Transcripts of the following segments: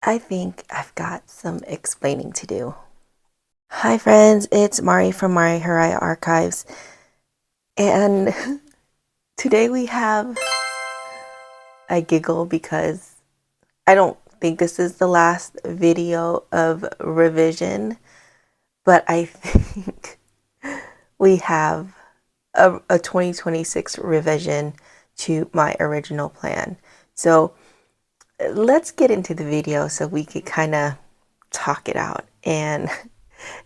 I think I've got some explaining to do. Hi friends, it's Mari from Mari Hiraya Archives, and today we have a giggle because I don't think this is the last video of revision, but I think we have a 2026 revision to my original plan. So let's get into the video so we could kind of talk it out and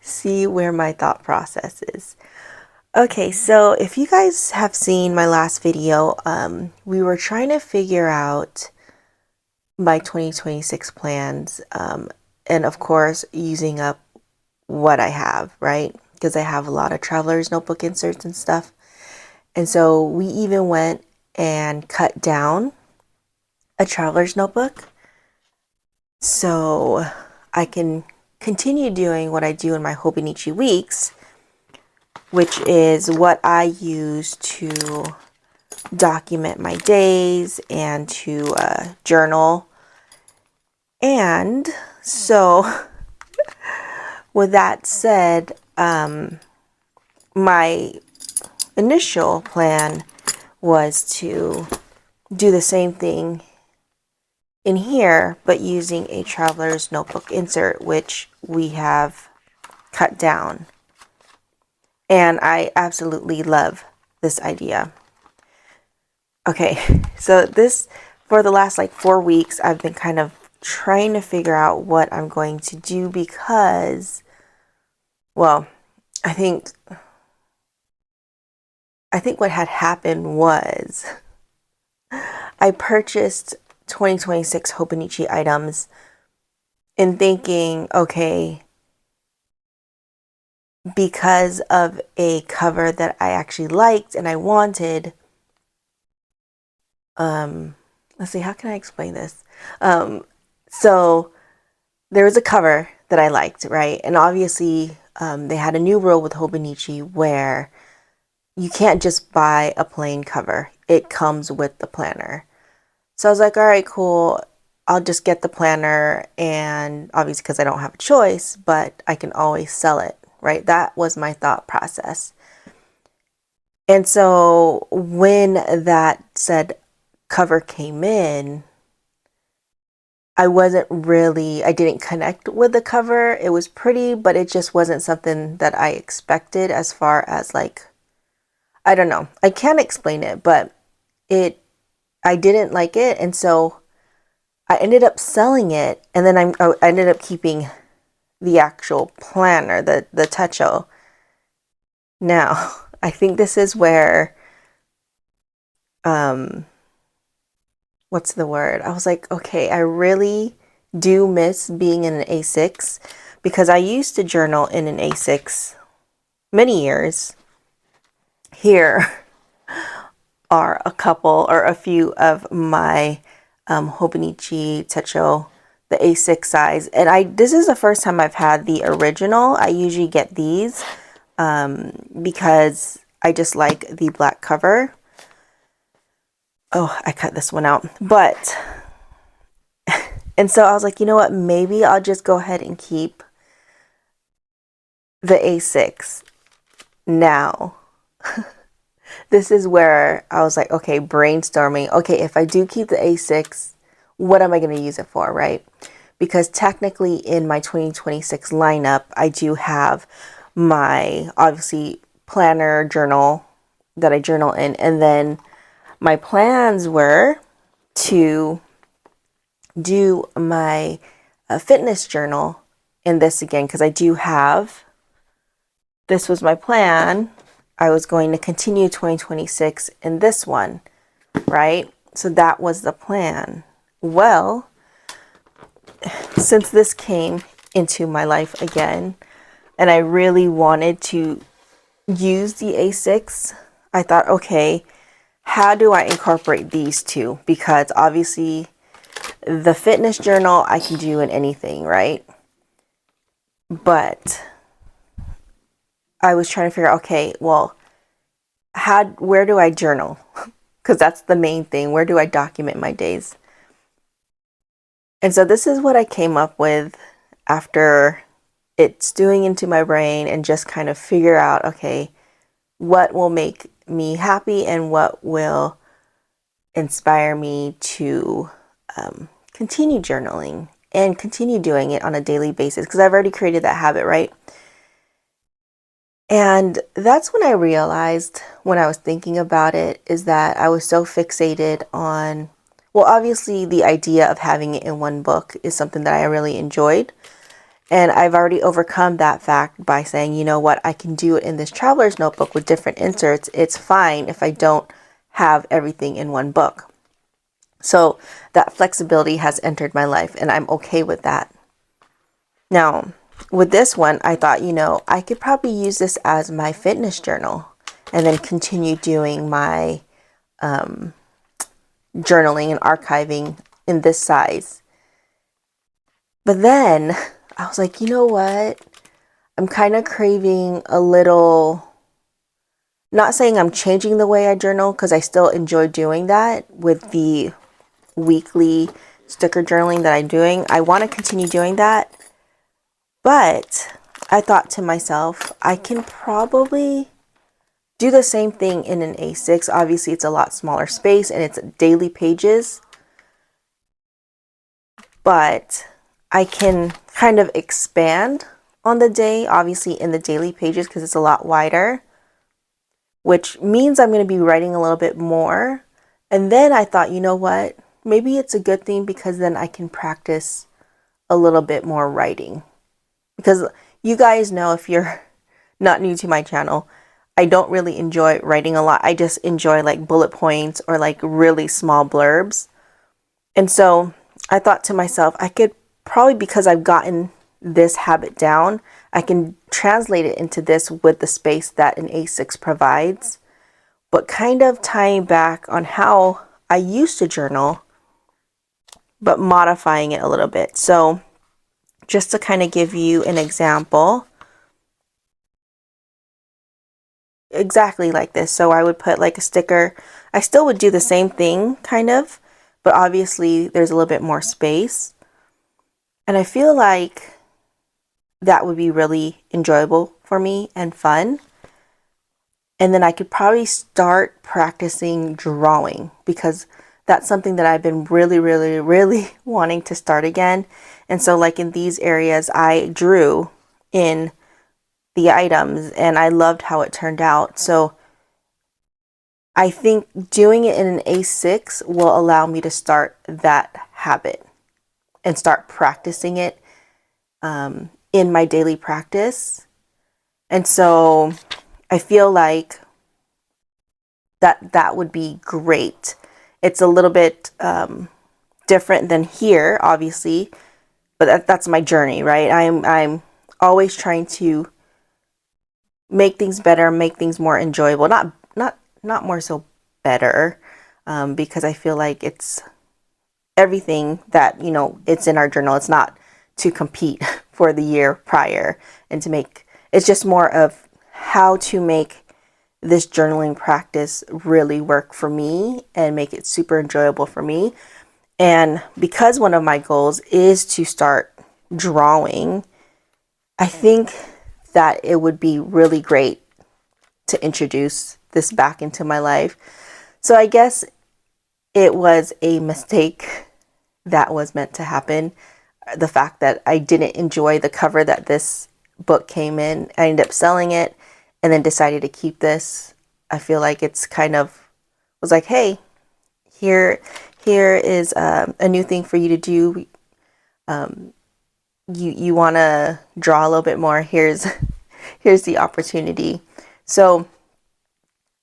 see where my thought process is. Okay, so if you guys have seen my last video, we were trying to figure out my 2026 plans, and of course using up what I have, right? Because I have a lot of traveler's notebook inserts and stuff. And so we even went and cut down a traveler's notebook so I can continue doing what I do in my Hobonichi weeks, which is what I use to document my days and to journal. And so with that said, my initial plan was to do the same thing in here, but using a traveler's notebook insert, which we have cut down. And I absolutely love this idea. Okay, so this, for the last like 4 weeks, I've been kind of trying to figure out what I'm going to do because, well, I think what had happened was I purchased 2026 Hobonichi items in thinking, okay, because of a cover that I actually liked and I wanted, let's see, how can I explain this? So there was a cover that I liked, right? And obviously, they had a new rule with Hobonichi where you can't just buy a plain cover. It comes with the planner. So I was like, all right, cool. I'll just get the planner, and obviously because I don't have a choice, but I can always sell it, right? That was my thought process. And so when that said cover came in, I didn't connect with the cover. It was pretty, but it just wasn't something that I expected as far as like, I don't know. I can't explain it, but I didn't like it. And so I ended up selling it, and then I ended up keeping the actual planner, the Techo. Now, I think this is where, what's the word? I was like, okay, I really do miss being in an A6 because I used to journal in an A6 many years. Here are a couple or a few of my Hobonichi Techo, the A6 size. And this is the first time I've had the original. I usually get these because I just like the black cover. Oh, I cut this one out. But, and so I was like, you know what? Maybe I'll just go ahead and keep the A6 now. This is where I was like, okay, brainstorming. Okay, if I do keep the A6, what am I going to use it for, right? Because technically in my 2026 lineup, I do have my, obviously, planner journal that I journal in. And then my plans were to do my fitness journal in this again, because I do have, this was my plan. I was going to continue 2026 in this one, right? So that was the plan. Well, since this came into my life again, and I really wanted to use the A6, I thought, okay, how do I incorporate these two? Because obviously the fitness journal I can do in anything, right? But I was trying to figure out, okay, well, where do I journal? Because that's the main thing. Where do I document my days? And so this is what I came up with after it's stewing into my brain and just kind of figure out, okay, what will make me happy and what will inspire me to continue journaling and continue doing it on a daily basis, because I've already created that habit, right? And that's when I realized, when I was thinking about it, is that I was so fixated on, well, obviously the idea of having it in one book is something that I really enjoyed. And I've already overcome that fact by saying, you know what, I can do it in this traveler's notebook with different inserts. It's fine if I don't have everything in one book. So that flexibility has entered my life, and I'm okay with that. Now, with this one, I thought, you know, I could probably use this as my fitness journal and then continue doing my journaling and archiving in this size. But then I was like, you know what? I'm kind of craving a little, not saying I'm changing the way I journal, because I still enjoy doing that with the weekly sticker journaling that I'm doing. I want to continue doing that. But I thought to myself, I can probably do the same thing in an A6. Obviously, it's a lot smaller space and it's daily pages. But I can kind of expand on the day, obviously in the daily pages, because it's a lot wider, which means I'm going to be writing a little bit more. And then I thought, you know what? Maybe it's a good thing, because then I can practice a little bit more writing. Because you guys know, if you're not new to my channel, I don't really enjoy writing a lot. I just enjoy like bullet points or like really small blurbs. And so I thought to myself, I could probably, because I've gotten this habit down, I can translate it into this with the space that an A6 provides, but kind of tying back on how I used to journal, but modifying it a little bit. So just to kind of give you an example, exactly like this. So I would put like a sticker. I still would do the same thing kind of, but obviously there's a little bit more space. And I feel like that would be really enjoyable for me and fun. And then I could probably start practicing drawing, because that's something that I've been really wanting to start again. And so like in these areas, I drew in the items and I loved how it turned out. So I think doing it in an A6 will allow me to start that habit and start practicing it in my daily practice. And so I feel like that would be great. It's a little bit different than here, obviously, but that's my journey, right? I'm always trying to make things better, make things more enjoyable. Not more so better, because I feel like it's everything that, you know, it's in our journal. It's not to compete for the year prior and to make, it's just more of how to make this journaling practice really work for me and make it super enjoyable for me. And because one of my goals is to start drawing, I think that it would be really great to introduce this back into my life. So I guess it was a mistake that was meant to happen. The fact that I didn't enjoy the cover that this book came in, I ended up selling it and then decided to keep this. I feel like it's kind of was like, hey, here is a new thing for you to do. You want to draw a little bit more. Here's the opportunity. So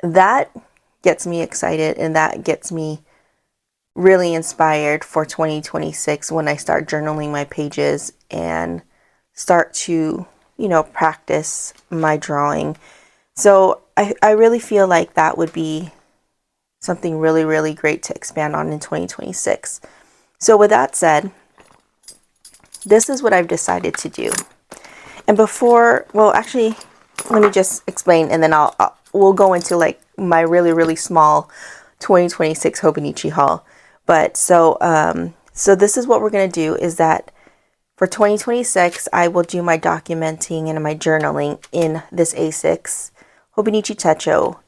that gets me excited, and that gets me really inspired for 2026 when I start journaling my pages and start to, you know, practice my drawing. So I really feel like that would be something really great to expand on in 2026. So with that said, this is what I've decided to do. And before, well, actually, let me just explain, and then we'll go into like my really small 2026 Hobonichi haul. But so So this is what we're going to do, is that for 2026, I will do my documenting and my journaling in this A6 Hobonichi Techo.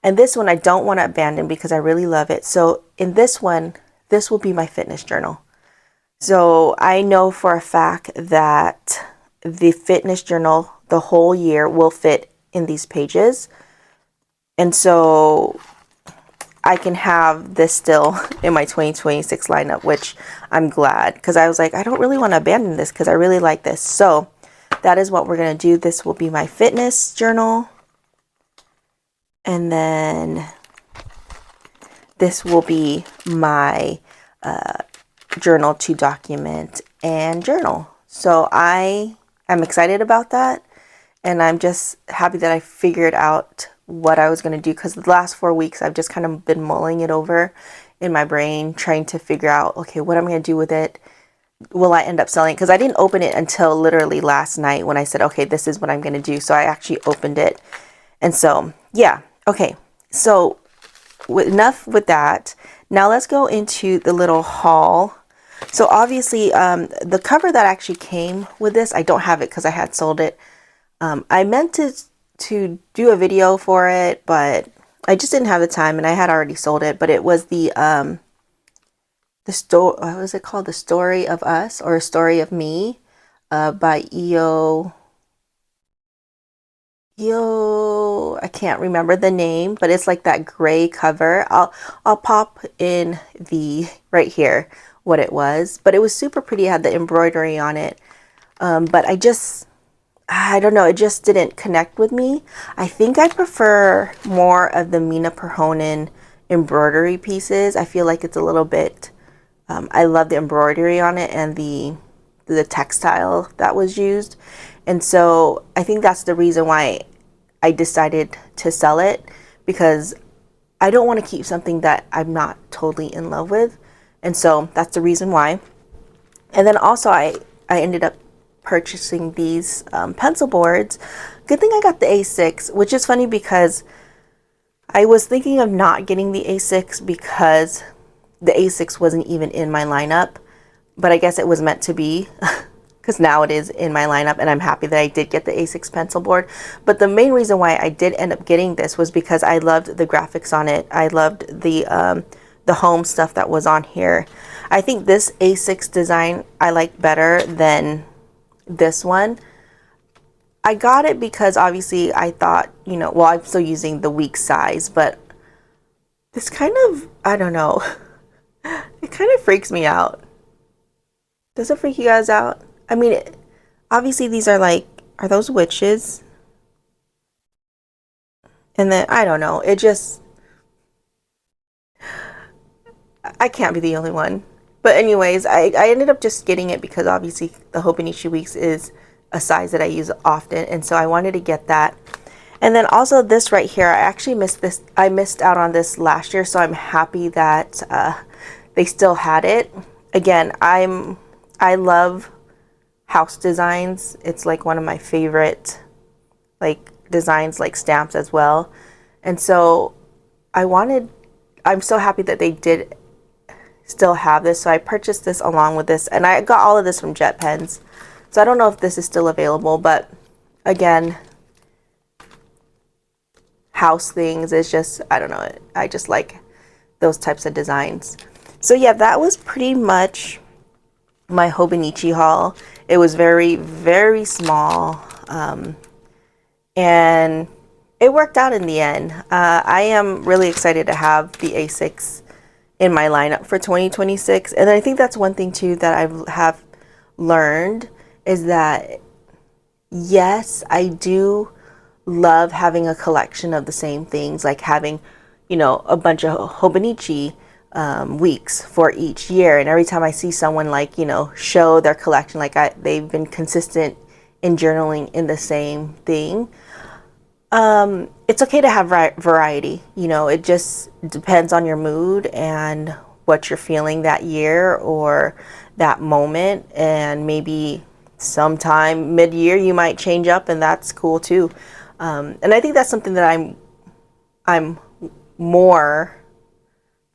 And this one I don't want to abandon because I really love it. So in this one, this will be my fitness journal. So I know for a fact that the fitness journal, the whole year, will fit in these pages. And so I can have this still in my 2026 lineup, which I'm glad, because I was like, I don't really want to abandon this because I really like this. So that is what we're going to do. This will be my fitness journal. And then this will be my journal to document and journal. So I am excited about that. And I'm just happy that I figured out what I was going to do, because the last 4 weeks I've just kind of been mulling it over in my brain, trying to figure out, okay, what I'm going to do with it. Will I end up selling it? Because I didn't open it until literally last night when I said, okay, this is what I'm going to do. So I actually opened it. And so, yeah. Okay. So enough with that. Now let's go into the little haul. So obviously, the cover that actually came with this, I don't have it because I had sold it. I meant to do a video for it, but I just didn't have the time, and I had already sold it. But it was the story, what was it called? The Story of Us, or A Story of Me, by I can't remember the name, but it's like that gray cover. I'll pop in the right here what it was, but it was super pretty. It had the embroidery on it. But I don't know, it just didn't connect with me. I think I prefer more of the Mina Perhonen embroidery pieces. I feel like it's a little bit, I love the embroidery on it and the textile that was used. And so I think that's the reason why I decided to sell it, because I don't want to keep something that I'm not totally in love with. And so that's the reason why. And then also I ended up purchasing these pencil boards. Good thing I got the A6, which is funny because I was thinking of not getting the A6 because the A6 wasn't even in my lineup, but I guess it was meant to be, because now it is in my lineup, and I'm happy that I did get the A6 pencil board. But the main reason why I did end up getting this was because I loved the graphics on it. I loved the home stuff that was on here. I think this A6 design I like better than this one. I got it because obviously I thought, well, I'm still using the week size, but this kind of, I don't know, it kind of freaks me out. Does it freak you guys out? I mean, obviously these are are those witches? And then, I don't know, I can't be the only one. But anyways, I ended up just getting it because obviously the Hobonichi Weeks is a size that I use often, and so I wanted to get that. And then also this right here, I actually missed this. I missed out on this last year, so I'm happy that they still had it. Again, I love house designs. It's like one of my favorite designs, like stamps as well. And so I'm so happy that they did still have this. So I purchased this along with this, and I got all of this from Jet Pens. So I don't know if this is still available, but again, house things is just, I don't know, I just like those types of designs. So yeah, that was pretty much my Hobonichi haul. It was very, very small, and it worked out in the end. I am really excited to have the A6 in my lineup for 2026. And I think that's one thing too that I have learned, is that yes, I do love having a collection of the same things, like having, a bunch of Hobonichi weeks for each year. And every time I see someone show their collection, they've been consistent in journaling in the same thing. It's okay to have variety. It just depends on your mood and what you're feeling that year or that moment. And maybe sometime mid-year you might change up, and that's cool too. And I think that's something that I'm more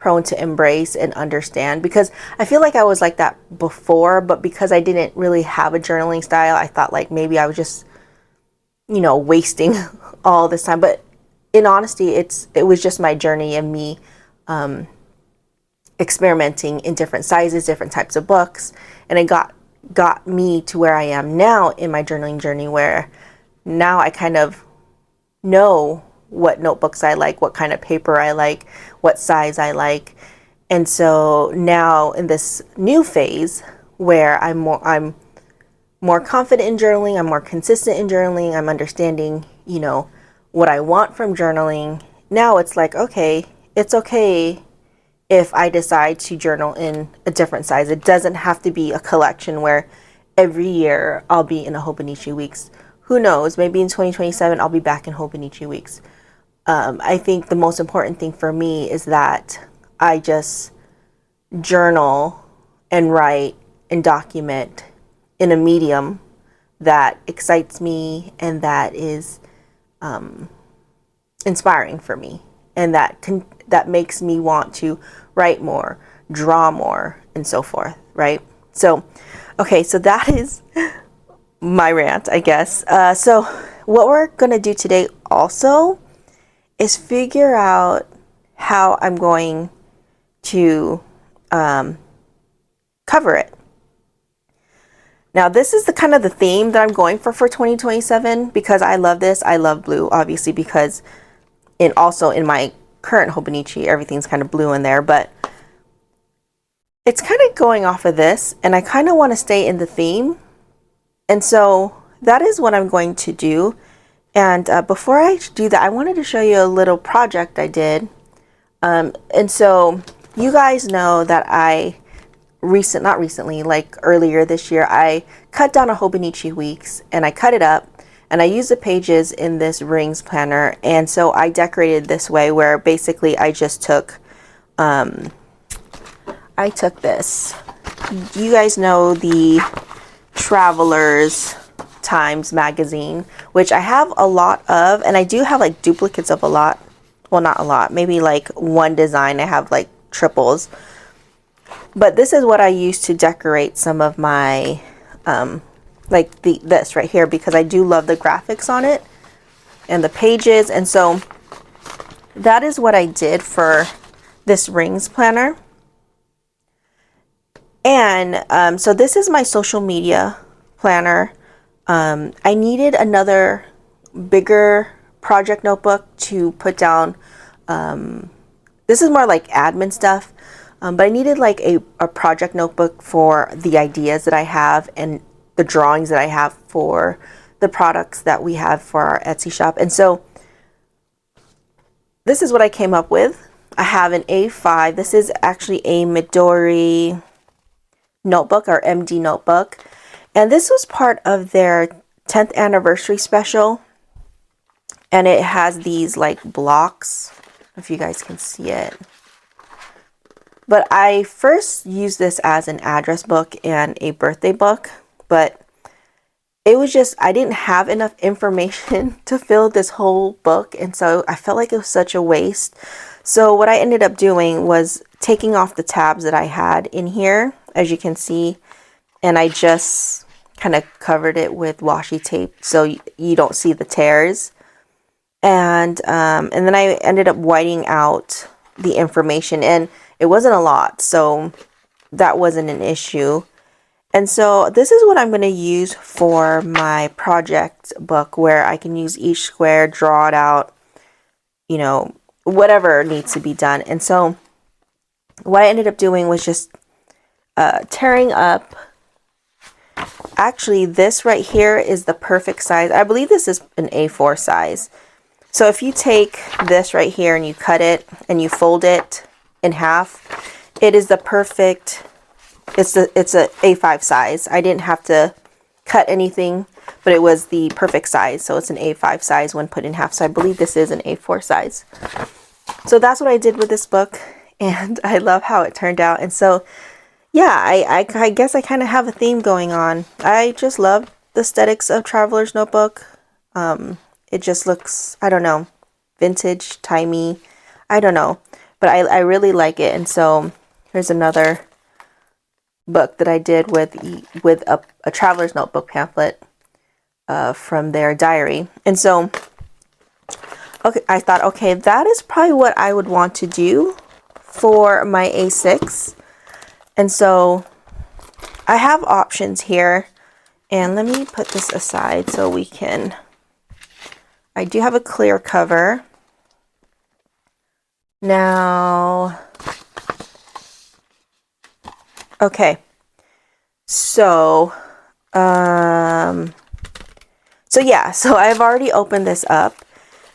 prone to embrace and understand, because I feel like I was like that before, but because I didn't really have a journaling style, I thought like maybe I was just, you know, wasting all this time. But in honesty, it was just my journey and me experimenting in different sizes, different types of books, and it got me to where I am now in my journaling journey, where now I kind of know what notebooks I like, what kind of paper I like, what size I like. And so now in this new phase where I'm more confident in journaling, I'm more consistent in journaling, I'm understanding, you know, what I want from journaling. Now it's like, okay, it's okay if I decide to journal in a different size. It doesn't have to be a collection where every year I'll be in a Hobonichi weeks. Who knows? Maybe in 2027 I'll be back in Hobonichi weeks. I think the most important thing for me is that I just journal and write and document in a medium that excites me and that is inspiring for me, and that makes me want to write more, draw more, and so forth, right? So, okay, so that is my rant, I guess. So what we're gonna do today also is figure out how I'm going to cover it. Now, this is the kind of the theme that I'm going for 2027, because I love this. I love blue, obviously, because also in my current Hobonichi, everything's kind of blue in there, but it's kind of going off of this, and I kind of want to stay in the theme. And so that is what I'm going to do. And before I do that, I wanted to show you a little project I did. And so you guys know that not recently, like earlier this year, I cut down a Hobonichi weeks and I cut it up and I used the pages in this rings planner. And so I decorated this way, where basically I just took, this. You guys know the Traveler's Times magazine, which I have a lot of, and I do have like duplicates of a lot. Well, not a lot, maybe like one design I have like triples. But this is what I use to decorate some of my this right here, because I do love the graphics on it and the pages. And so that is what I did for this rings planner. And so this is my social media planner. I needed another bigger project notebook to put down. This is more like admin stuff, but I needed like a project notebook for the ideas that I have and the drawings that I have for the products that we have for our Etsy shop. And so this is what I came up with. I have an A5. This is actually a Midori notebook, or MD notebook. And this was part of their 10th anniversary special. And it has these like blocks, if you guys can see it. But I first used this as an address book and a birthday book, but it was just, I didn't have enough information to fill this whole book. And so I felt like it was such a waste. So what I ended up doing was taking off the tabs that I had in here, as you can see, and I just kind of covered it with washi tape so you don't see the tears. And then I ended up whiting out the information, and it wasn't a lot, so that wasn't an issue. And so this is what I'm going to use for my project book, where I can use each square, draw it out, you know, whatever needs to be done. And so what I ended up doing was just tearing up. Actually, this right here is the perfect size. I believe this is an A4 size. So if you take this right here and you cut it and you fold it in half, it is the perfect, it's a A5 size. I didn't have to cut anything, but it was the perfect size. So it's an A5 size when put in half. So I believe this is an A4 size. So that's what I did with this book, and I love how it turned out. And so yeah, I guess I kind of have a theme going on. I just love the aesthetics of Traveler's Notebook. It just looks, I don't know, vintage, timey, I don't know. but I really like it. And so here's another book that I did with a traveler's notebook pamphlet from their diary. And so okay, I thought, okay, that is probably what I would want to do for my A6. And so I have options here, and let me put this aside so we can, I do have a clear cover. Now, okay, so yeah, so I've already opened this up.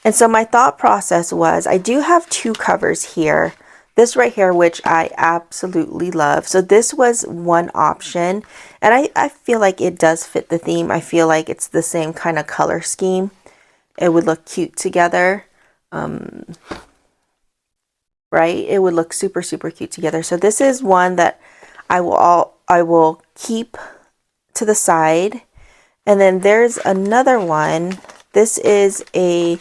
And so my thought process was, I do have two covers here. This right here, which I absolutely love. So this was one option. And I feel like it does fit the theme. I feel like it's the same kind of color scheme. It would look cute together. Right? It would look super, super cute together. So this is one that I will keep to the side. And then there's another one. This is a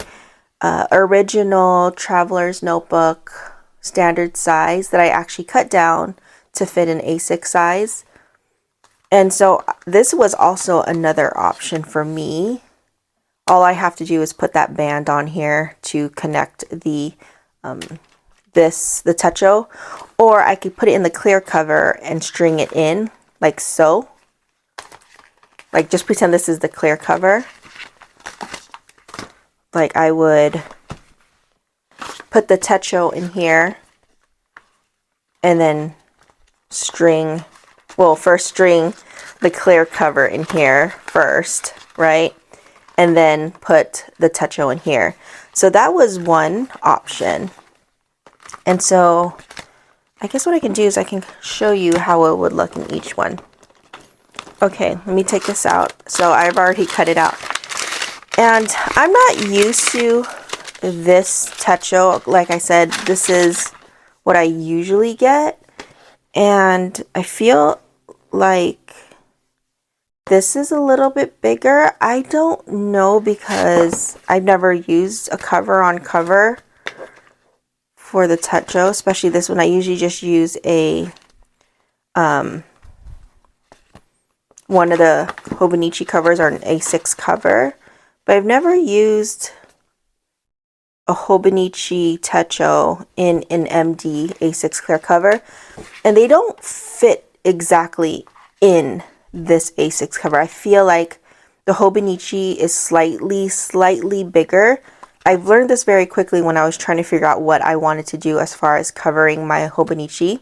original traveler's notebook standard size that I actually cut down to fit an A6 size. And so this was also another option for me. All I have to do is put that band on here to connect the the Techo, or I could put it in the clear cover and string it in like so. Like, just pretend this is the clear cover. Like, I would put the Techo in here and then string, well, first string the clear cover in here first, right? And then put the Techo in here. So that was one option. And so I guess what I can do is I can show you how it would look in each one. Okay, let me take this out. So I've already cut it out. And I'm not used to this Techo. Like I said, this is what I usually get. And I feel like this is a little bit bigger. I don't know, because I've never used a cover on cover for the Techo, especially this one. I usually just use a one of the Hobonichi covers or an A6 cover, but I've never used a Hobonichi Techo in an MD A6 clear cover, and they don't fit exactly in this A6 cover. I feel like the Hobonichi is slightly bigger. I've learned this very quickly when I was trying to figure out what I wanted to do as far as covering my Hobonichi.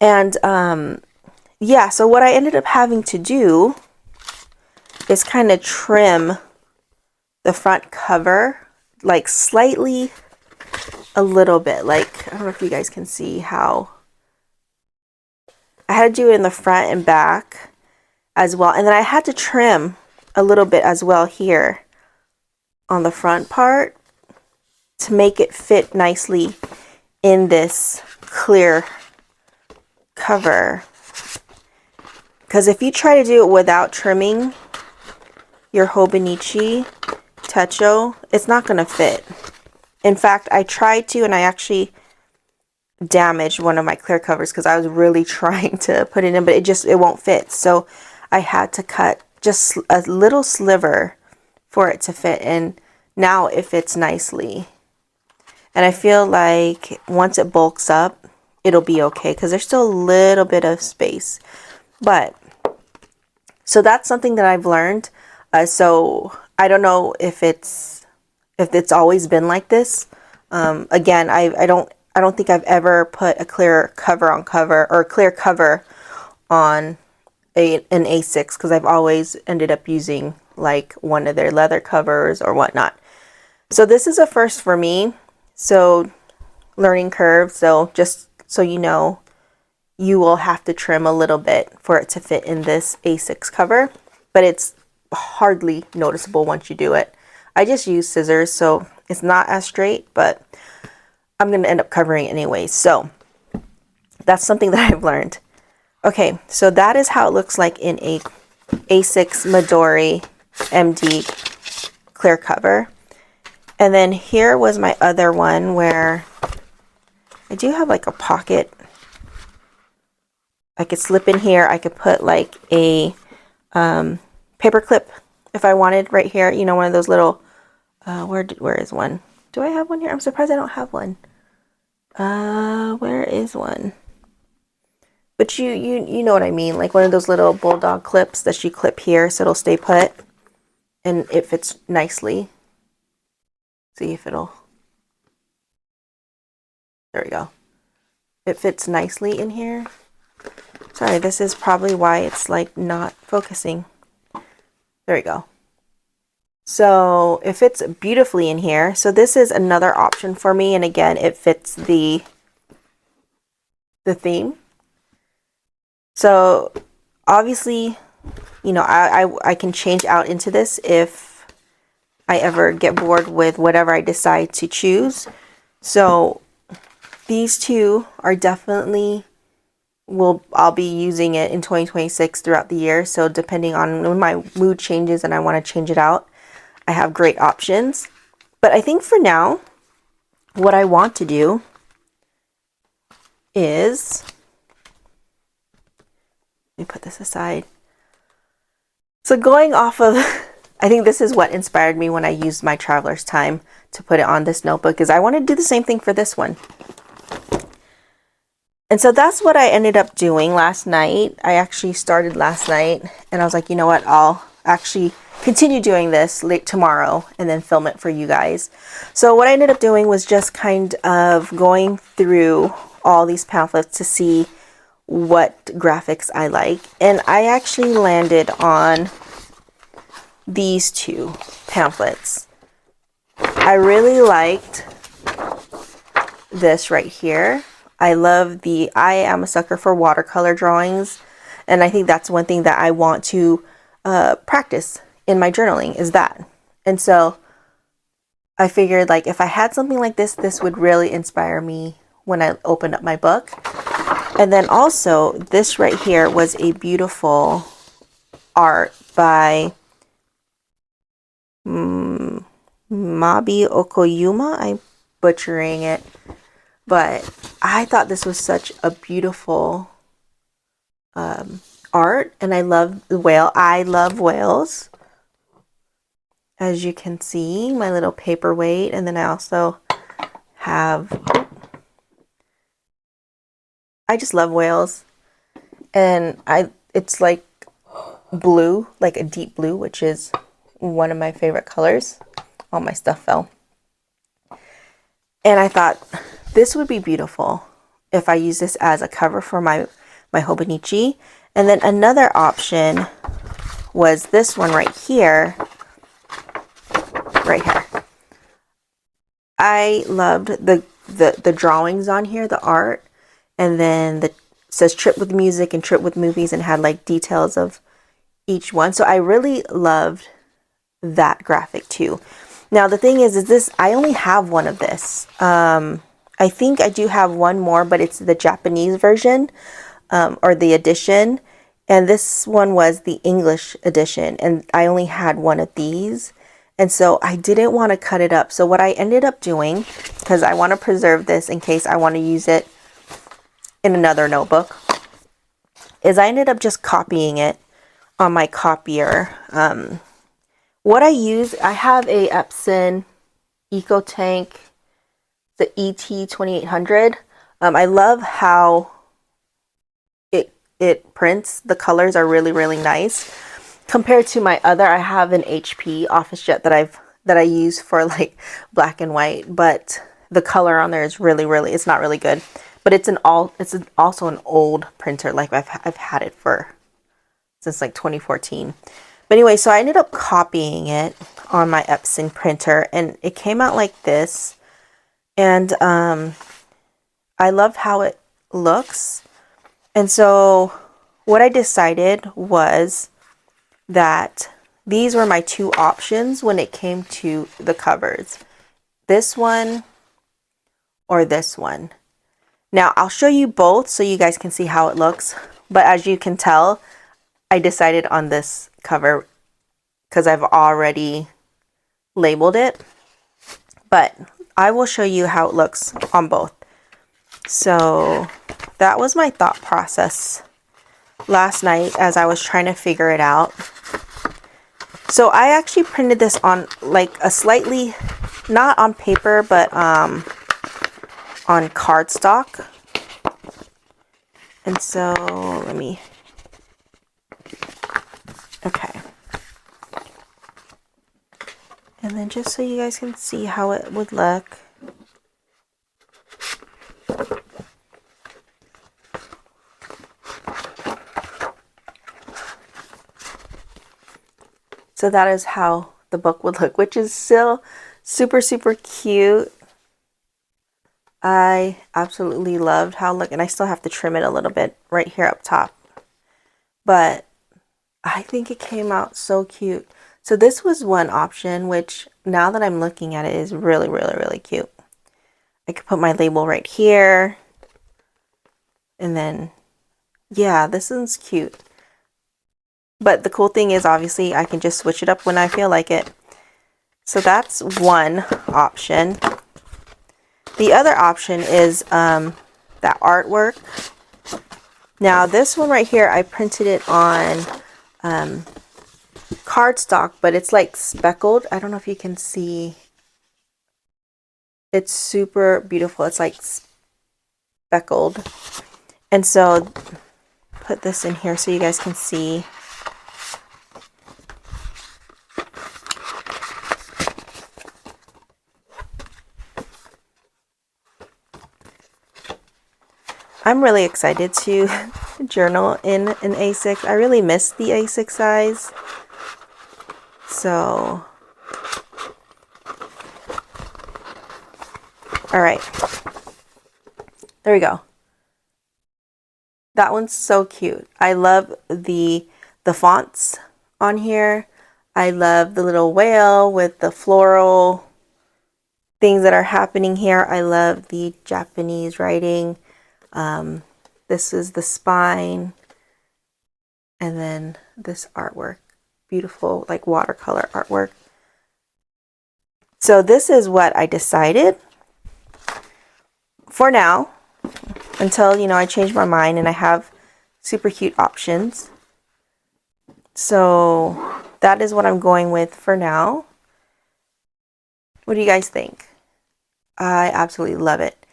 And yeah, so what I ended up having to do is kind of trim the front cover, like slightly, a little bit. Like, I don't know if you guys can see how I had to do it in the front and back as well. And then I had to trim a little bit as well here on the front part to make it fit nicely in this clear cover. Because if you try to do it without trimming your Hobonichi Techo, it's not going to fit. In fact, I tried to, and I actually damaged one of my clear covers because I was really trying to put it in, but it won't fit. So I had to cut just a little sliver for it to fit, and now it fits nicely. And I feel like once it bulks up, it'll be okay, because there's still a little bit of space. But so that's something that I've learned. So I don't know if it's always been like this. Again, I don't think I've ever put a clear cover on cover, or a clear cover on an A6, because I've always ended up using like one of their leather covers or whatnot. So this is a first for me. So learning curve. So just so you know, you will have to trim a little bit for it to fit in this A6 cover, but it's hardly noticeable once you do it. I just use scissors, so it's not as straight, but I'm going to end up covering it anyway. So that's something that I've learned. Okay, so that is how it looks like in a A6 Midori MD clear cover. And then here was my other one where I do have like a pocket. I could slip in here. I could put like a paper clip if I wanted right here. You know, one of those little, where is one? Do I have one here? I'm surprised I don't have one. Where is one? But you know what I mean, like one of those little bulldog clips that you clip here so it'll stay put and it fits nicely. See if it'll, there we go. It fits nicely in here. Sorry, this is probably why it's like not focusing. There we go. So it fits beautifully in here. So this is another option for me, and again, it fits the theme. So obviously, you know, I can change out into this if I ever get bored with whatever I decide to choose. So these two are definitely, I'll be using it in 2026 throughout the year. So depending on when my mood changes and I want to change it out, I have great options. But I think for now, what I want to do is, let me put this aside. So going off of, I think this is what inspired me when I used my traveler's time to put it on this notebook, is I want to do the same thing for this one. And so that's what I ended up doing last night. I actually started last night and I was like, you know what, I'll actually continue doing this late tomorrow and then film it for you guys. So what I ended up doing was just kind of going through all these pamphlets to see what graphics I like. And I actually landed on these two pamphlets. I really liked this right here. I am a sucker for watercolor drawings, and I think that's one thing that I want to practice in my journaling, is that. And so I figured, like, if I had something like this, this would really inspire me when I opened up my book. And then also this right here was a beautiful art by Mabi Okoyuma. I'm butchering it, but I thought this was such a beautiful art, and I love the whale. I love whales, as you can see, my little paperweight. And then I also have, I just love whales, and it's like blue, like a deep blue, which is one of my favorite colors. All my stuff fell. And I thought this would be beautiful if I use this as a cover for my Hobonichi. And then another option was this one right here. Right here. I loved the drawings on here, the art. And then it says trip with music and trip with movies, and had like details of each one. So I really loved that graphic too. Now the thing is this, I only have one of this. I think I do have one more, but it's the Japanese version, or the edition. And this one was the English edition, and I only had one of these. And so I didn't want to cut it up. So what I ended up doing, because I want to preserve this in case I want to use it in another notebook, is I ended up just copying it on my copier. What I use, I have a Epson EcoTank, the ET2800. I love how it prints. The colors are really, really nice. Compared to my other, I have an HP OfficeJet that I use for like black and white, but the color on there is really, really, it's not really good. But it's also an old printer. Like I've had it since like 2014. But anyway, so I ended up copying it on my Epson printer, and it came out like this. And I love how it looks. And so what I decided was that these were my two options when it came to the covers. This one or this one. Now I'll show you both so you guys can see how it looks. But as you can tell, I decided on this cover because I've already labeled it. But I will show you how it looks on both. So that was my thought process last night as I was trying to figure it out. So I actually printed this on like a slightly, not on paper, but on cardstock. And so let me, okay. And then just so you guys can see how it would look. So that is how the book would look, which is still super, super cute. I absolutely loved how it looked, and I still have to trim it a little bit right here up top. But I think it came out so cute. So this was one option, which now that I'm looking at it is really, really, really cute. I could put my label right here. And then, yeah, this one's cute. But the cool thing is obviously I can just switch it up when I feel like it. So that's one option. The other option is that artwork. Now this one right here, I printed it on cardstock, but it's like speckled. I don't know if you can see. It's super beautiful. It's like speckled. And so put this in here so you guys can see. I'm really excited to journal in an A6. I really miss the A6 size. So, all right. There we go. That one's so cute. I love the fonts on here. I love the little whale with the floral things that are happening here. I love the Japanese writing. This is the spine, and then this artwork, beautiful like watercolor artwork. So this is what I decided for now, until I change my mind and I have super cute options. So that is what I'm going with for now. What do you guys think? I absolutely love it.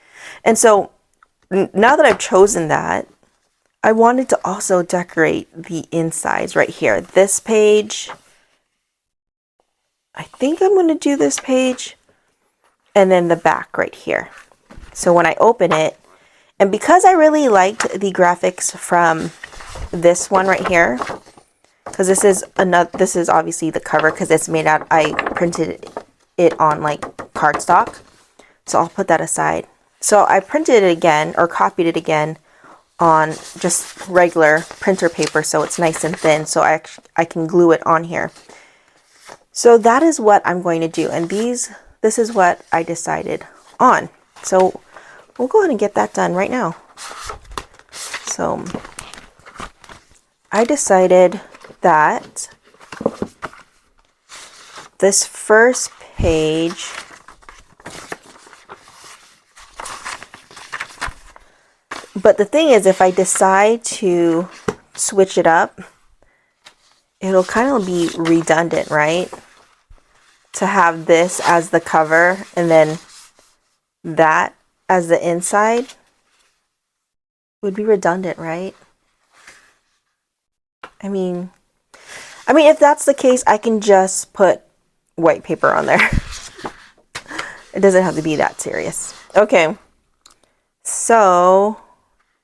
And so now that I've chosen that, I wanted to also decorate the insides right here. This page, I think I'm going to do this page, and then the back right here. So when I open it, and because I really liked the graphics from this one right here, because this is obviously the cover because it's made out, I printed it on like cardstock. So I'll put that aside. So I printed it again, or copied it again, on just regular printer paper, so it's nice and thin, so I can glue it on here. So that is what I'm going to do, and this is what I decided on. So we'll go ahead and get that done right now. So I decided that this first page, but the thing is, if I decide to switch it up, it'll kind of be redundant, right? To have this as the cover and then that as the inside would be redundant, right? I mean, if that's the case, I can just put white paper on there. It doesn't have to be that serious. Okay. So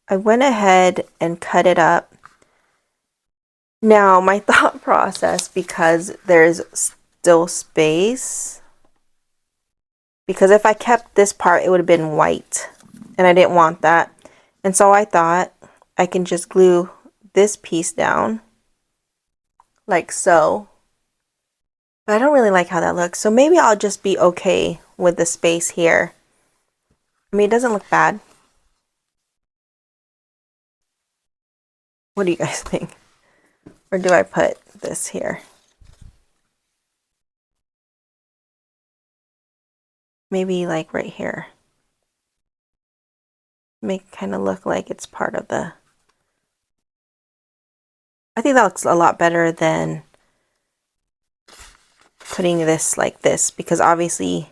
I went ahead and cut it up. Now, my thought process, because there's still space, because if I kept this part, it would have been white, and I didn't want that. And so I thought I can just glue this piece down like so. But I don't really like how that looks, so maybe I'll just be okay with the space here. I mean, it doesn't look bad. What do you guys think? Or do I put this here? Maybe like right here. make it kind of look like it's part of the... I think that looks a lot better than putting this like this, because obviously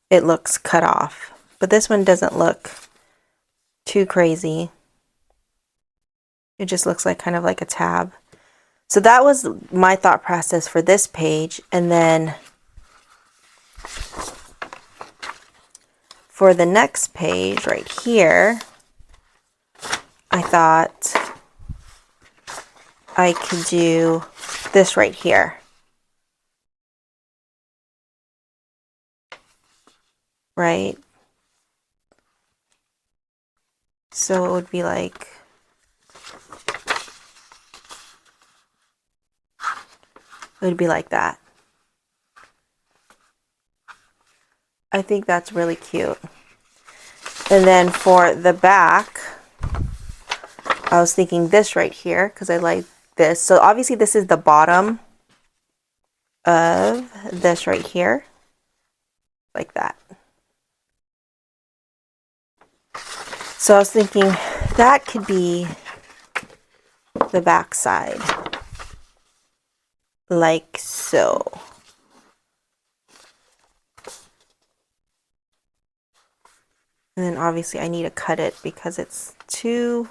it looks cut off. But this one doesn't look too crazy. It just looks like kind of like a tab. So that was my thought process for this page. And then for the next page right here, I thought I could do this right here. Right? So it would be like, that. I think that's really cute. And then for the back, I was thinking this right here because I like this. So obviously this is the bottom of this right here, like that. So I was thinking that could be the back side, like so. And then obviously I need to cut it because it's too...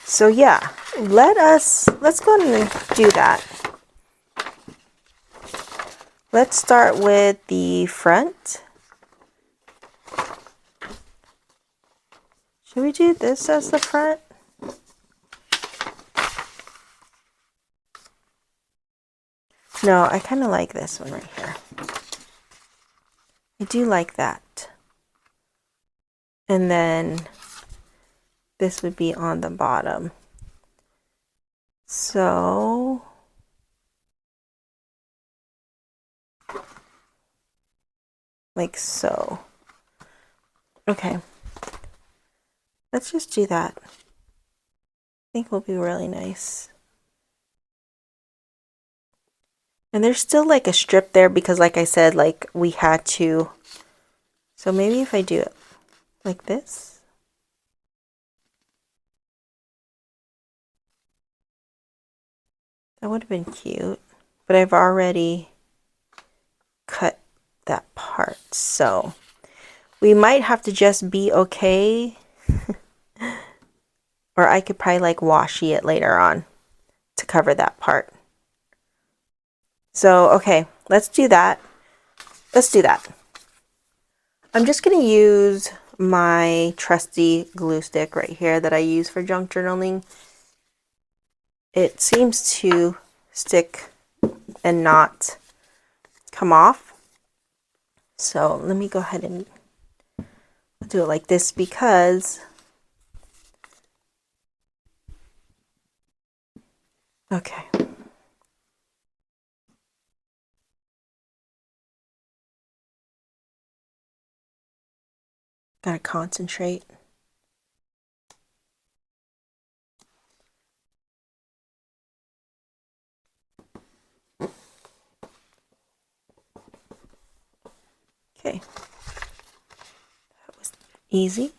So yeah, let's go ahead and do that. Let's start with the front. Should we do this as the front? No, I kind of like this one right here. I do like that. And then this would be on the bottom. So like so. Okay. Let's just do that. I think will be really nice. And there's still like a strip there because like I said, like we had to. So maybe if I do it like this. That would have been cute. But I've already cut that part. So we might have to just be okay. Or I could probably like washi it later on to cover that part. So, okay, let's do that. Let's do that. I'm just going to use my trusty glue stick right here that I use for junk journaling. It seems to stick and not come off. So let me go ahead and do it like this because okay. Gotta concentrate. Okay. That was easy.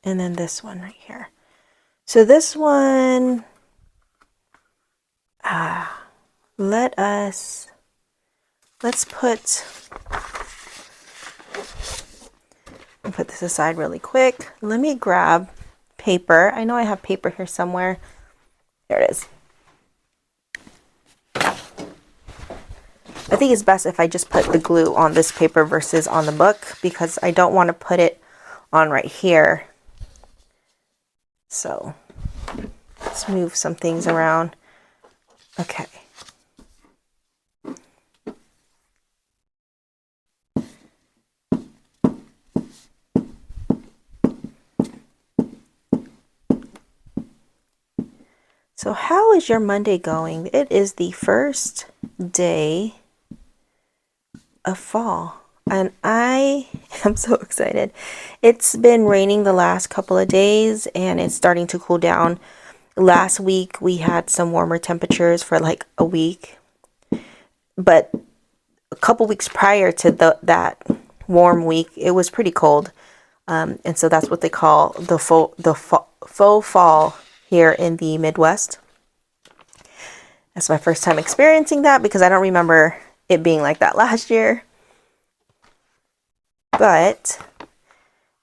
And then this one right here. So this one, let's put this aside really quick. Let me grab paper. I know I have paper here somewhere. There it is. I think it's best if I just put the glue on this paper versus on the book because I don't want to put it on right here. So let's move some things around. Okay. So how is your Monday going? It is the first day of fall and I am so excited. It's been raining the last couple of days and it's starting to cool down. last week we had some warmer temperatures for like a week, but a couple weeks prior to that warm week, it was pretty cold. And so that's what they call the faux fall here in the Midwest. That's my first time experiencing that because I don't remember it being like that last year. But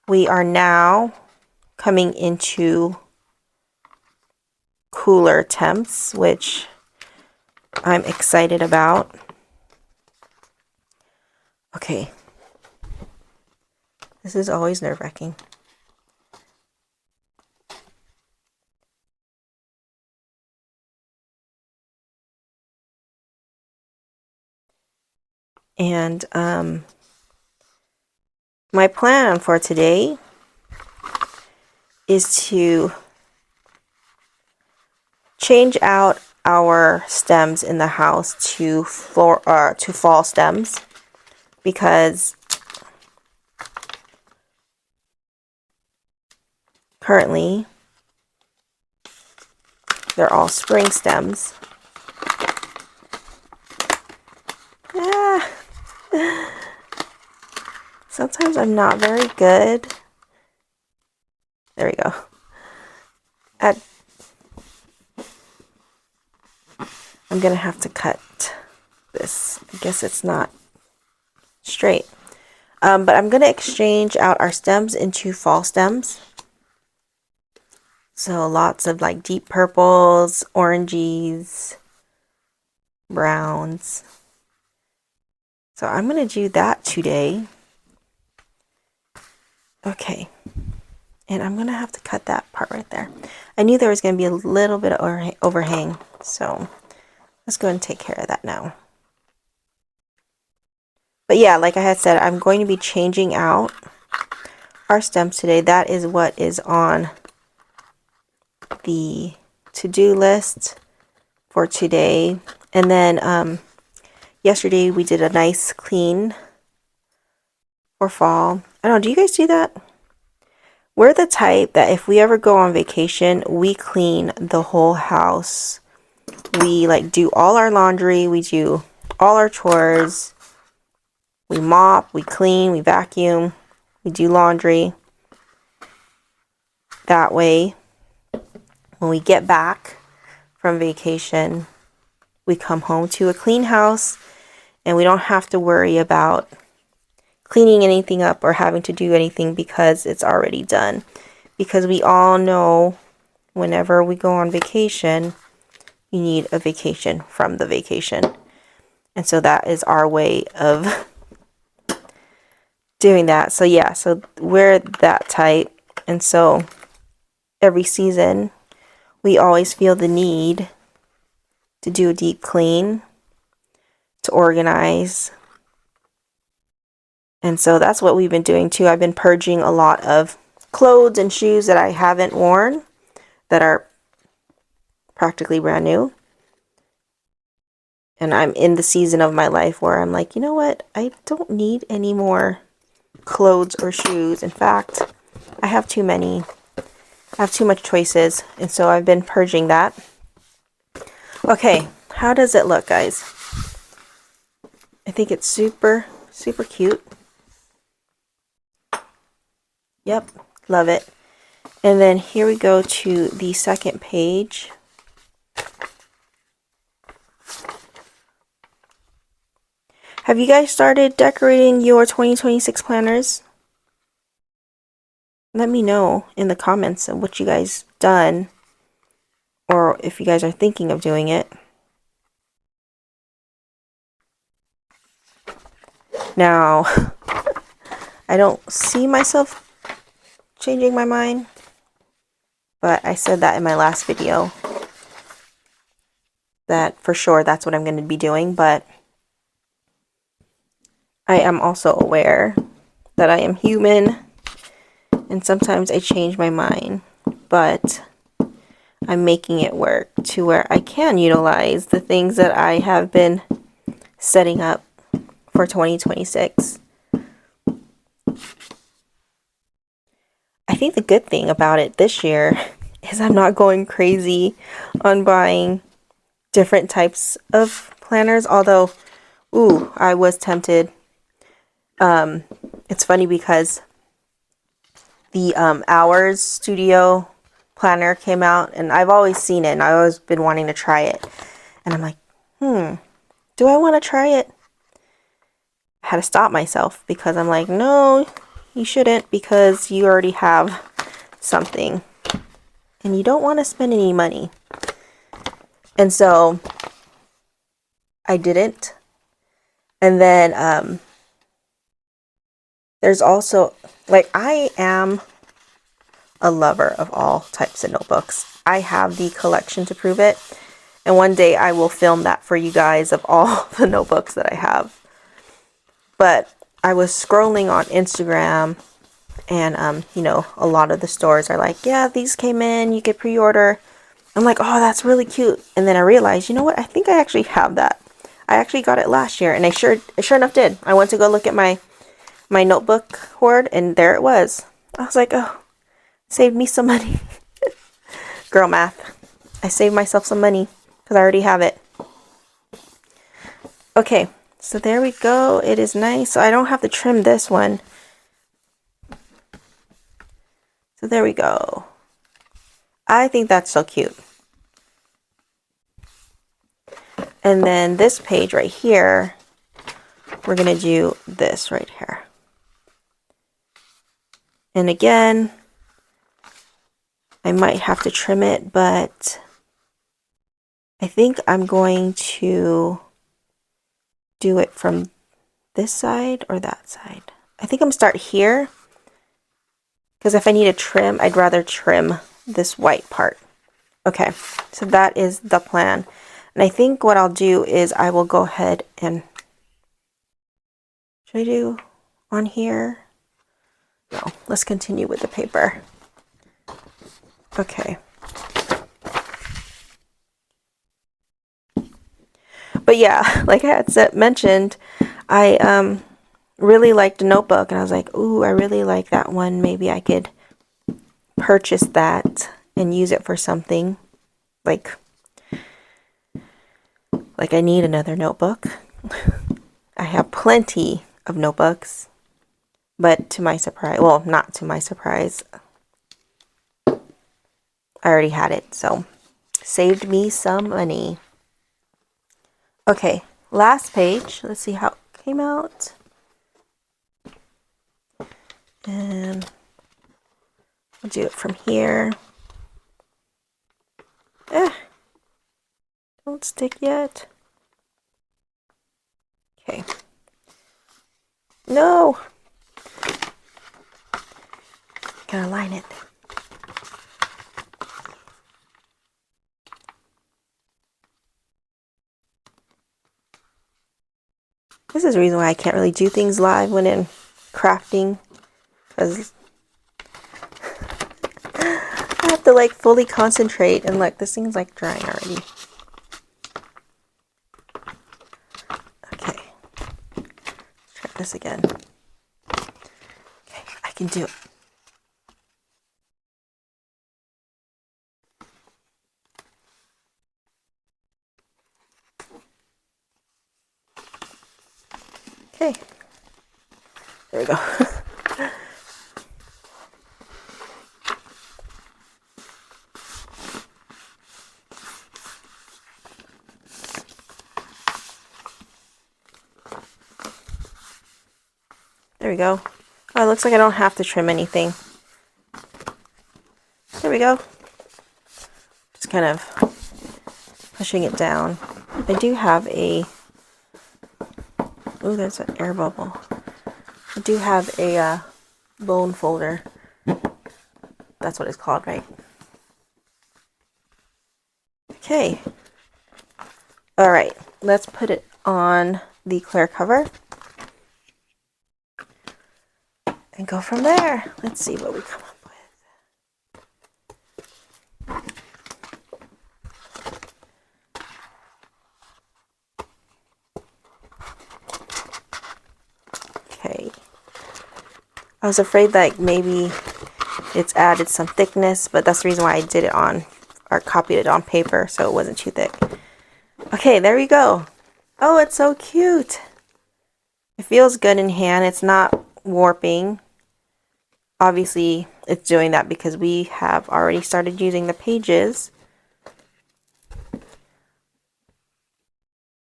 we are now coming into cooler temps, which I'm excited about. Okay. This is always nerve-wracking. And my plan for today is to change out our stems in the house to fall stems, because currently they're all spring stems. Yeah. Sometimes I'm not very good. There we go. I'm gonna have to cut this. I guess it's not straight. But I'm gonna exchange out our stems into fall stems. So lots of like deep purples, oranges, browns. So I'm gonna do that today. Okay. And I'm gonna have to cut that part right there. I knew there was gonna be a little bit of overhang, so let's go ahead and take care of that now. But yeah, like I had said, I'm going to be changing out our stems today. That is what is on the to-do list for today. And then yesterday we did a nice clean for fall. I don't know, do you guys do that? We're the type that if we ever go on vacation, we clean the whole house. We like do all our laundry, we do all our chores, we mop, we clean, we vacuum, we do laundry. That way, when we get back from vacation, we come home to a clean house and we don't have to worry about cleaning anything up or having to do anything because it's already done. Because we all know whenever we go on vacation, you need a vacation from the vacation. And so that is our way of doing that. So yeah, so we're that type. And so every season, we always feel the need to do a deep clean, to organize. And so that's what we've been doing too. I've been purging a lot of clothes and shoes that I haven't worn, that are practically brand new. And I'm in the season of my life where I'm like, you know what? I don't need any more clothes or shoes. In fact, I have too many. I have too much choices. And so I've been purging that. Okay, how does it look, guys? I think it's super, super cute. Yep, love it. And then here we go to the second page. Have you guys started decorating your 2026 planners? Let me know in the comments of what you guys done, or if you guys are thinking of doing it. Now, I don't see myself changing my mind, but I said that in my last video that for sure that's what I'm going to be doing, but I am also aware that I am human and sometimes I change my mind, but I'm making it work to where I can utilize the things that I have been setting up for 2026. I think the good thing about it this year is I'm not going crazy on buying different types of planners, although, ooh, I was tempted. It's funny because the Hours Studio planner came out, and I've always seen it, and I've always been wanting to try it. And I'm like, do I want to try it? I had to stop myself because I'm like, no, you shouldn't, because you already have something and you don't want to spend any money. And so I didn't. And then there's also, like, I am a lover of all types of notebooks. I have the collection to prove it. And one day I will film that for you guys of all the notebooks that I have. But I was scrolling on Instagram, and you know, a lot of the stores are like, yeah, these came in, you could pre-order. I'm like, oh, that's really cute. And then I realized, you know what? I think I actually have that. I actually got it last year, and I sure enough did. I went to go look at my notebook hoard, and there it was. I was like, oh, saved me some money. Girl math. I saved myself some money because I already have it. Okay, so there we go. It is nice. So I don't have to trim this one. So there we go. I think that's so cute. And then this page right here, we're going to do this right here. And again, I might have to trim it, but I think I'm going to do it from this side or that side. I think I'm gonna start here, because if I need to trim, I'd rather trim this white part. Okay, so that is the plan. And I think what I'll do is I will go ahead and, should I do on here? No, let's continue with the paper. Okay. But yeah, like I had mentioned, I really liked a notebook, and I was like, ooh, I really like that one. Maybe I could purchase that and use it for something. Like I need another notebook. I have plenty of notebooks, but to my surprise, well, not to my surprise, I already had it, so saved me some money. Okay, last page. Let's see how it came out. And I'll do it from here. Don't stick yet. Okay. No! Gotta line it. This is the reason why I can't really do things live when in crafting, because I have to like fully concentrate, and look, this thing's like drying already. Okay, let's try this again. Okay, I can do it. Okay, there we go. There we go. Oh, it looks like I don't have to trim anything. There we go. Just kind of pushing it down. I do have a, oh, there's an air bubble. I do have a bone folder. That's what it's called, right? Okay. All right, let's put it on the clear cover and go from there. Let's see what we come up with. Okay. I was afraid that maybe it's added some thickness, but that's the reason why I did it on, or copied it on paper, so it wasn't too thick. Okay, there we go. Oh, it's so cute. It feels good in hand. It's not warping. Obviously, it's doing that because we have already started using the pages.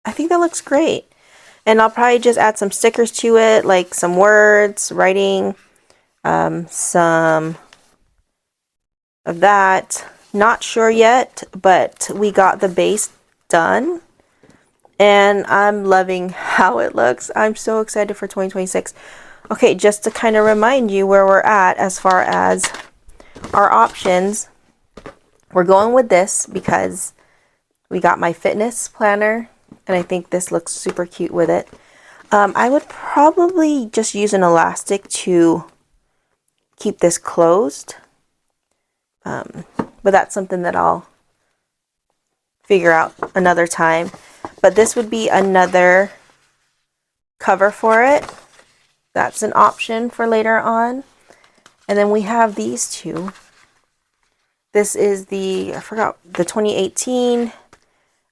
I think that looks great. And I'll probably just add some stickers to it, like some words, writing, some of that. Not sure yet, but we got the base done. And I'm loving how it looks. I'm so excited for 2026. Okay, just to kind of remind you where we're at as far as our options. We're going with this because we got my fitness planner, and I think this looks super cute with it. I would probably just use an elastic to keep this closed. But that's something that I'll figure out another time. But this would be another cover for it. That's an option for later on. And then we have these two. This is the, I forgot, the 2018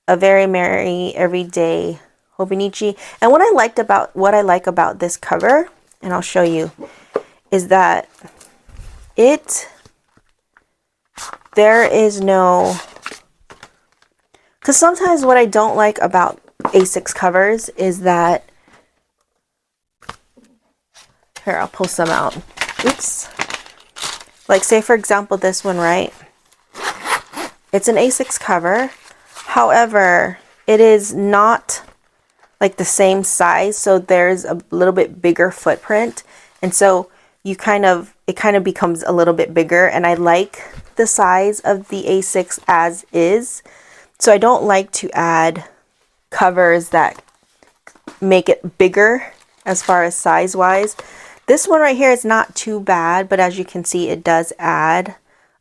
A Very Merry Everyday Hobonichi. And what I like about this cover, and I'll show you, is that there is no, because sometimes what I don't like about A6 covers is that, here, I'll pull some out. Oops. Like, say for example, this one, right? It's an A6 cover. However, it is not like the same size, so there's a little bit bigger footprint, and so it kind of becomes a little bit bigger, and I like the size of the A6 as is, so I don't like to add covers that make it bigger as far as size wise. This one right here is not too bad, but as you can see, it does add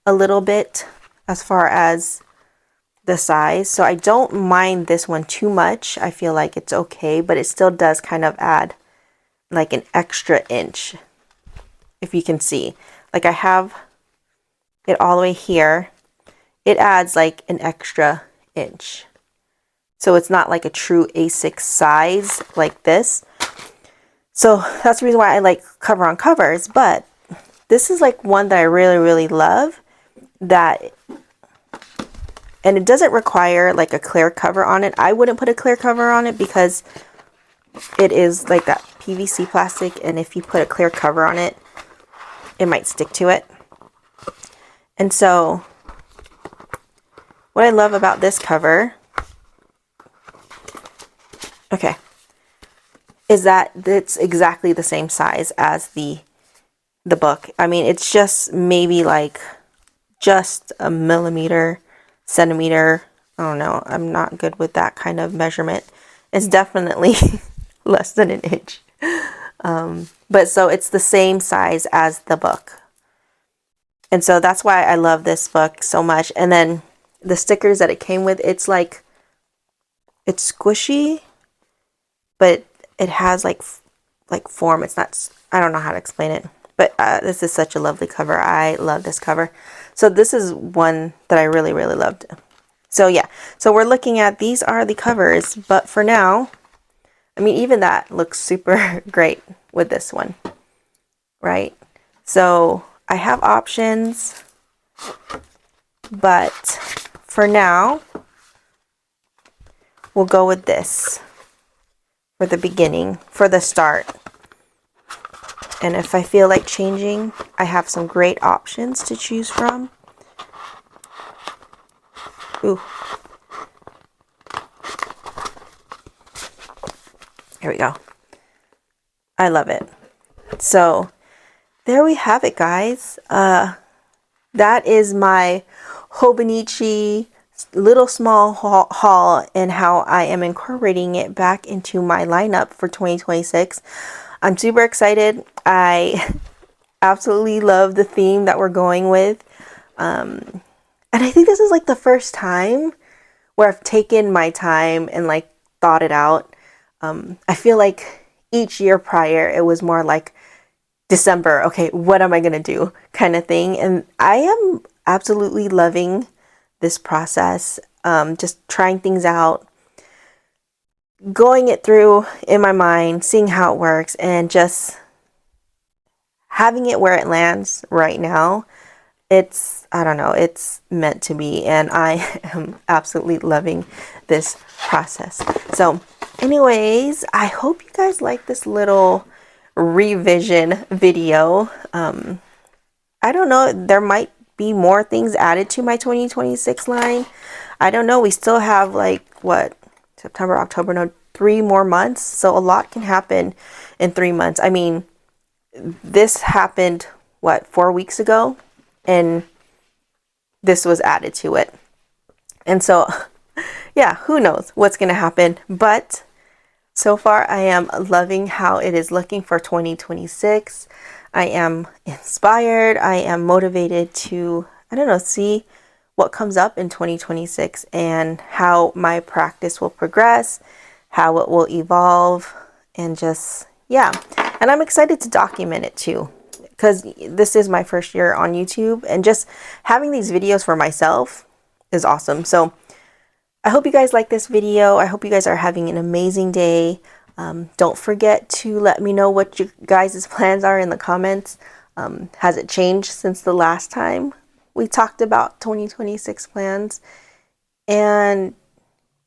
a little bit as far as the size, so I don't mind this one too much. I feel like it's okay, but it still does kind of add like an extra inch, if you can see. Like, I have it all the way here. It adds like an extra inch, so it's not like a true A6 size like this. So that's the reason why I like cover on covers. But this is like one that I really love, that, and it doesn't require like a clear cover on it. I wouldn't put a clear cover on it because it is like that PVC plastic, and if you put a clear cover on it, it might stick to it. And so what I love about this cover, okay, is that it's exactly the same size as the book. I mean, it's just maybe like just a millimeter, centimeter. I don't know. I'm not good with that kind of measurement. It's definitely less than an inch. But so it's the same size as the book. And so that's why I love this book so much. And then the stickers that it came with, it's like, it's squishy, but it has like form. It's not, I don't know how to explain it, but this is such a lovely cover. I love this cover. So this is one that I really loved. So yeah, so we're looking at, these are the covers, but for now, I mean, even that looks super great with this one, right? So I have options, but for now, we'll go with this for the beginning, for the start. And if I feel like changing, I have some great options to choose from. Ooh. Here we go. I love it. So there we have it, guys. That is my Hobonichi little small haul and how I am incorporating it back into my lineup for 2026. I'm super excited. I absolutely love the theme that we're going with. And I think this is like the first time where I've taken my time and like thought it out. I feel like each year prior, it was more like December, okay, what am I going to do kind of thing. And I am absolutely loving this process, just trying things out, going it through in my mind, seeing how it works, and just having it where it lands right now. It's, I don't know, it's meant to be, and I am absolutely loving this process. So anyways, I hope you guys like this little revision video. I don't know, there might be more things added to my 2026 line. I don't know, we still have like what, September, October, no, 3 more months, so a lot can happen in 3 months. I mean, this happened what, 4 weeks ago, and this was added to it. And so yeah, who knows what's gonna happen, but so far I am loving how it is looking for 2026. I am inspired, I am motivated to, I don't know, see what comes up in 2026 and how my practice will progress, how it will evolve, and just, yeah. And I'm excited to document it too, because this is my first year on YouTube, and just having these videos for myself is awesome. So I hope you guys like this video. I hope you guys are having an amazing day. Don't forget to let me know what you guys' plans are in the comments. Has it changed since the last time we talked about 2026 plans? And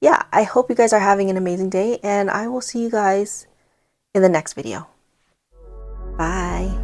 yeah, I hope you guys are having an amazing day, and I will see you guys in the next video. Bye.